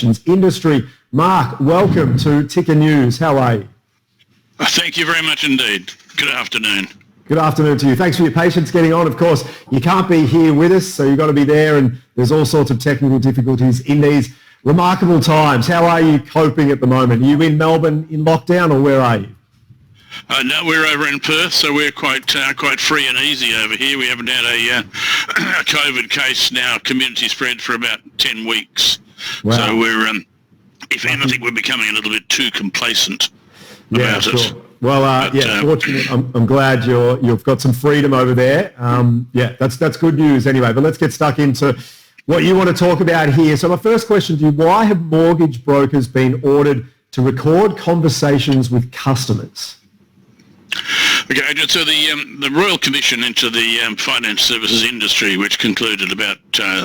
industry. Mark, welcome to Ticker News. How are you? Thank you very much indeed. Good afternoon. Good afternoon to you. Thanks for your patience getting on. Of course, you can't be here with us, so you've got to be there, and there's all sorts of technical difficulties in these remarkable times. How are you coping at the moment? Are you in Melbourne in lockdown, or where are you? No, we're over in Perth, so we're quite free and easy over here. We haven't had a COVID case now, community spread, for about 10 weeks. Wow. So we're, if anything, we're becoming a little bit too complacent about it. Well, fortunately, I'm glad you've got some freedom over there. That's good news anyway. But let's get stuck into what you want to talk about here. So my first question to you: why have mortgage brokers been ordered to record conversations with customers? Okay, so the Royal Commission into the finance services industry, which concluded about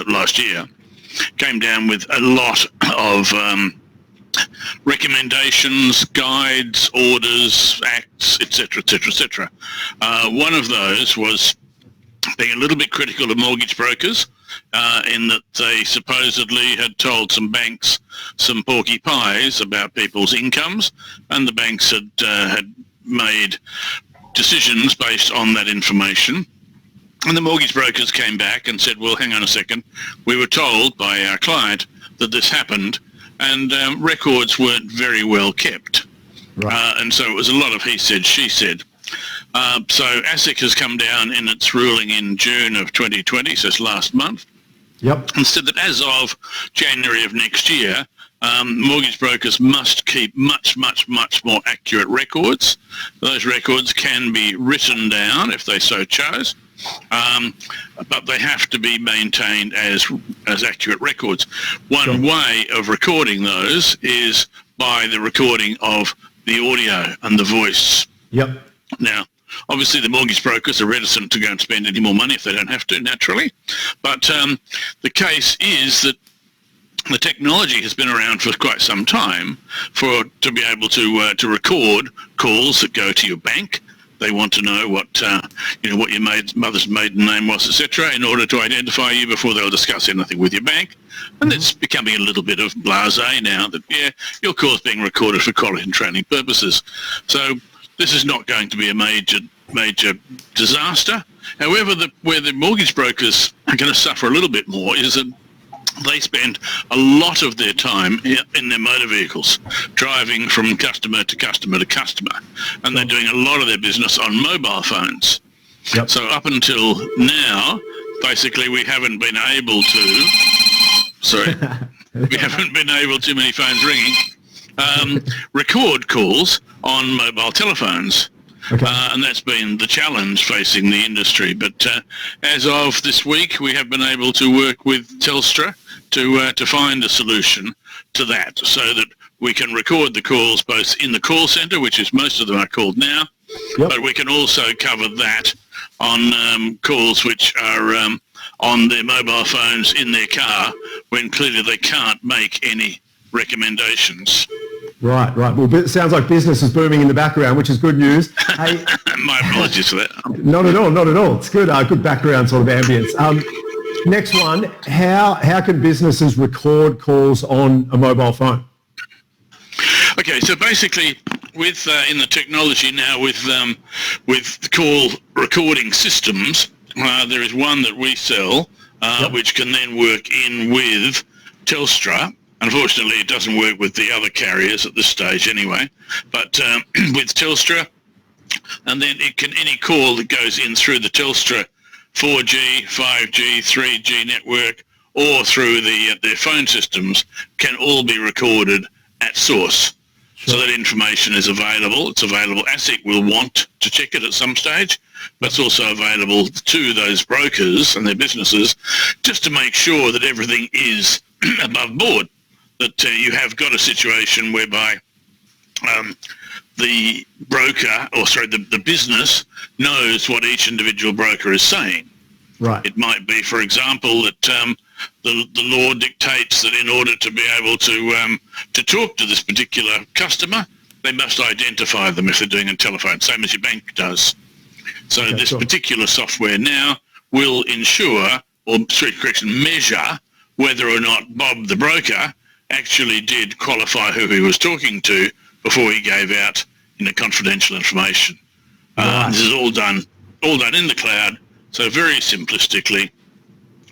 last year, came down with a lot of recommendations, guides, orders, acts, etc., etc., etc. One of those was being a little bit critical of mortgage brokers in that they supposedly had told some banks some porky pies about people's incomes, and the banks had made decisions based on that information. And the mortgage brokers came back and said, well, hang on a second, we were told by our client that this happened, and records weren't very well kept. Right. And so it was a lot of he said, she said. So ASIC has come down in its ruling in June of 2020, so it's last month, and said that as of January of next year, mortgage brokers must keep much, much, much more accurate records. Those records can be written down if they so chose, but they have to be maintained as accurate records. One way of recording those is by the recording of the audio and the voice. Now, obviously the mortgage brokers are reticent to go and spend any more money if they don't have to, naturally. But the case is that the technology has been around for quite some time to be able to record calls that go to your bank. They want to know what what your mother's maiden name was, etc., in order to identify you before they'll discuss anything with your bank. And it's becoming a little bit of blasé now that your call's being recorded for quality and training purposes. So this is not going to be a major disaster. However, where the mortgage brokers are going to suffer a little bit more is that they spend a lot of their time in their motor vehicles, driving from customer to customer to customer, and they're doing a lot of their business on mobile phones. So up until now, basically, we haven't been able to. We haven't been able, too many phones ringing, record calls on mobile telephones. And that's been the challenge facing the industry. But as of this week, we have been able to work with Telstra to find a solution to that, so that we can record the calls both in the call centre, which is most of them are called now, but we can also cover that on calls which are on their mobile phones in their car, when clearly they can't make any recommendations. Right. Well, it sounds like business is booming in the background, which is good news. Hey, my apologies for that. Not at all. It's good. Good background sort of ambience. Next one, how can businesses record calls on a mobile phone? Okay, so basically, with in the technology now, with call recording systems, there is one that we sell, which can then work in with Telstra. Unfortunately, it doesn't work with the other carriers at this stage anyway, but with Telstra, and then any call that goes in through the Telstra 4G, 5G, 3G network, or through their phone systems, can all be recorded at source. So that information is available. It's available. ASIC will want to check it at some stage, but it's also available to those brokers and their businesses, just to make sure that everything is above board. That you have got a situation whereby the broker, the business knows what each individual broker is saying. Right. It might be, for example, that the law dictates that in order to be able to talk to this particular customer, they must identify them if they're doing a telephone, same as your bank does. So this particular software now will ensure, or measure, whether or not Bob the broker actually did qualify who he was talking to before he gave out confidential information. This is all done in the cloud, so very simplistically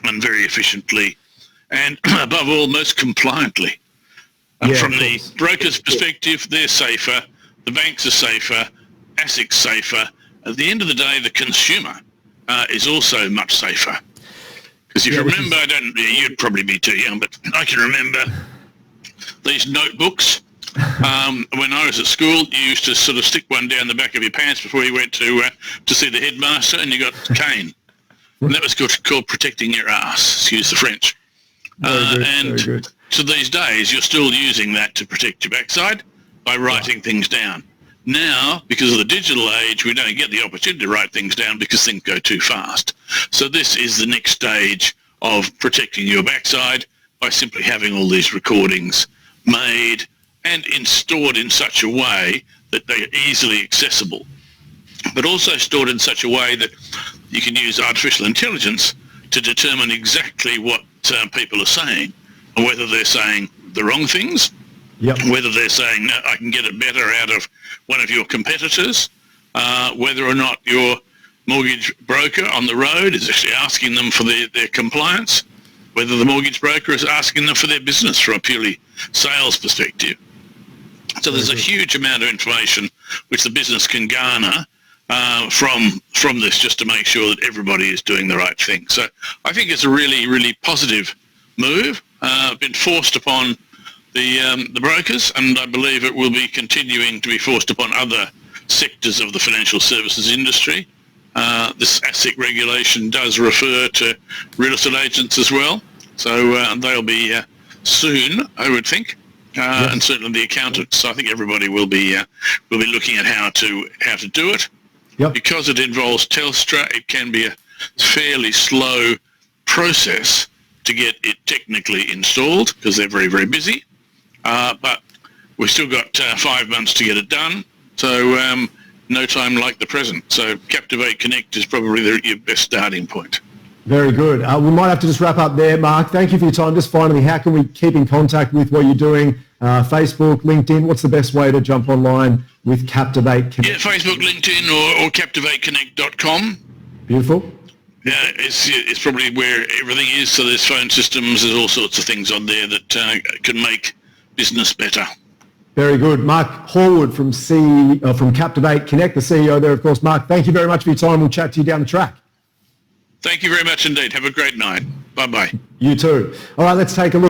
and very efficiently, and above all, most compliantly. From the broker's perspective, they're safer, the banks are safer, ASIC's safer. At the end of the day, the consumer is also much safer. Because if you remember, you'd probably be too young, but I can remember these notebooks. When I was at school, you used to sort of stick one down the back of your pants before you went to see the headmaster, and you got cane. And that was called protecting your ass, excuse the French. Very good. So these days, you're still using that to protect your backside by writing things down. Now, because of the digital age, we don't get the opportunity to write things down because things go too fast. So this is the next stage of protecting your backside by simply having all these recordings made and stored in such a way that they are easily accessible, but also stored in such a way that you can use artificial intelligence to determine exactly what people are saying, and whether they're saying the wrong things, whether they're saying, no, I can get it better out of one of your competitors, whether or not your mortgage broker on the road is actually asking them for their compliance, whether the mortgage broker is asking them for their business from a purely sales perspective. So there's a huge amount of information which the business can garner from this, just to make sure that everybody is doing the right thing. So I think it's a really, really positive move, been forced upon the brokers, and I believe it will be continuing to be forced upon other sectors of the financial services industry. This ASIC regulation does refer to real estate agents as well, so they'll be soon, I would think. And certainly the accountants. So I think everybody will be looking at how to do it. Because it involves Telstra, it can be a fairly slow process to get it technically installed because they're very, very busy. But we've still got 5 months to get it done. So no time like the present. So Captivate Connect is probably your best starting point. Very good. We might have to just wrap up there, Mark. Thank you for your time. Just finally, how can we keep in contact with what you're doing? Facebook, LinkedIn, what's the best way to jump online with Captivate Connect? Yeah, Facebook, LinkedIn, or CaptivateConnect.com. Beautiful. Yeah, it's probably where everything is. So there's phone systems, there's all sorts of things on there that can make business better. Very good. Mark Horwood from Captivate Connect, the CEO there, of course. Mark, thank you very much for your time. We'll chat to you down the track. Thank you very much indeed. Have a great night. Bye-bye. You too. All right, let's take a look.